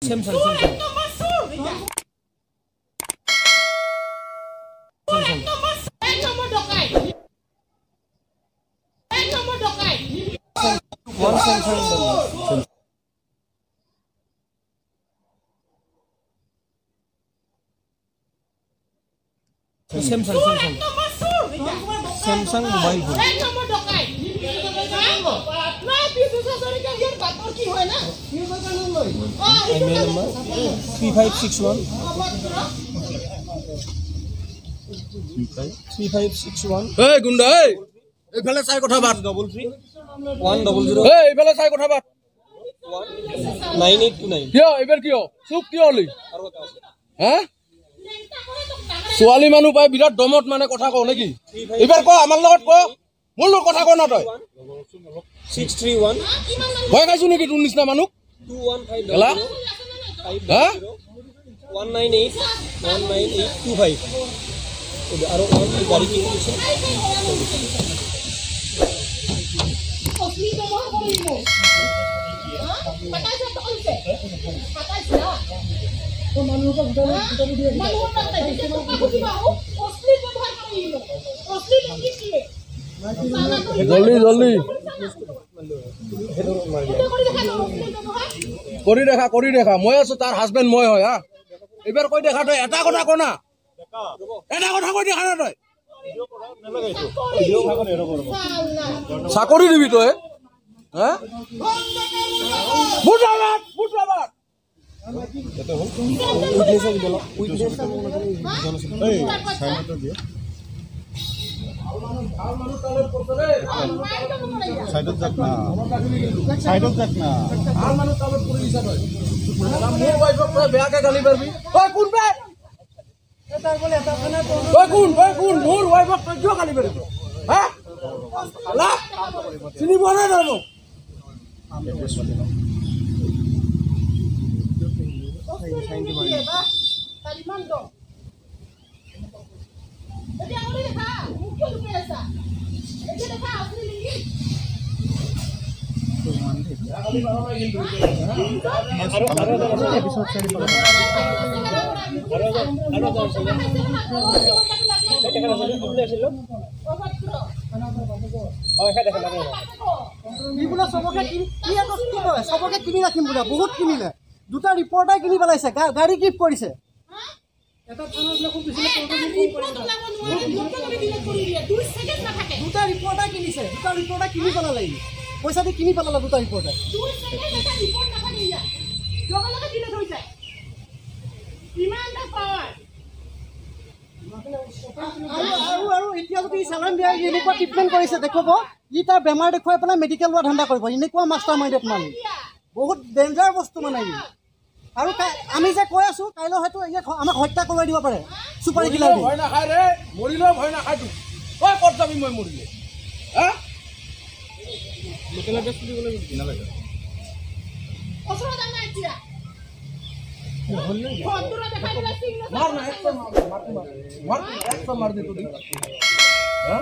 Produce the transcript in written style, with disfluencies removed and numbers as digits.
Samsung. One Samsung. Samsung mobile phone. Email number 3561 Hey Gunda, hey! Ifale sai kotha bat 33 100. Hey, ifale sai kotha bat 9829. Kiyo eber kiyo suk kiyo oli ha Swali manu pai birat domot mane kotha ko neki eber ko amar logot ko mul kotha ko na toy 631 hoy kaisu neki tun nisna manuk 215 Ela? Ha 198 udah aro dari ki জলদি কৰি দেখা মই আছো তাৰ husband মই হয় হা এবাৰ কৈ দেখা তই এটা কথা কনা এটা কথা কৈ দেখা না তই চাকৰি দিবি তই হা মুটাবাদ সাইডত যাক না বেয়াকে গালি পাৰবি কোন মোৰ ওয়াইফক তই কিয় গালি পাৰিব হ্যাঁ চিনি পোৱা নাই জানো सबके किनी राखिम बोला बहुत किनिले दुटा रिपोर्टार किनि पेलाइছে गाड़ी गिफ्ट কৰিছে এটা থানাত লখো পিছলে দুটা রিপোর্টার কিনিছে দুটা রিপোর্টার কিনি পেলালে পয়সা দি কিনি পেলালে দুটা রিপোর্টার রিপোর্ট না পানি যা লগা লগা কিনে থৈ যায় ইমান দা পাওয়ার আৰু এতিয়া যদি চালান দিয়া এনেকুৱা ট্ৰিটমেণ্ট কৰিছে দেখব ই তাৰ বেমাৰ দেখুৱাই পেলাই মেডিকেল লোৱা ধান্দা কৰিব এনেকুৱা মাষ্টাৰ মাইণ্ডেড মানে বহুত ডেঞ্জাৰ বস্তু মানে আৰু আমি যে কৈ আছো কাইলৈ হয়তো আমাক হত্যা কৰি দিব পাৰে সুপাৰি কিলাৰ ভয় না খাই ৰে মৰিলো ভয় না খাই তু কই কত যাবি মই মৰিলে হা লোকেল গেছ বুলি বলে কিনা লাগে ওচৰত জানা এতিয়া मार ना एक मार दे तू हां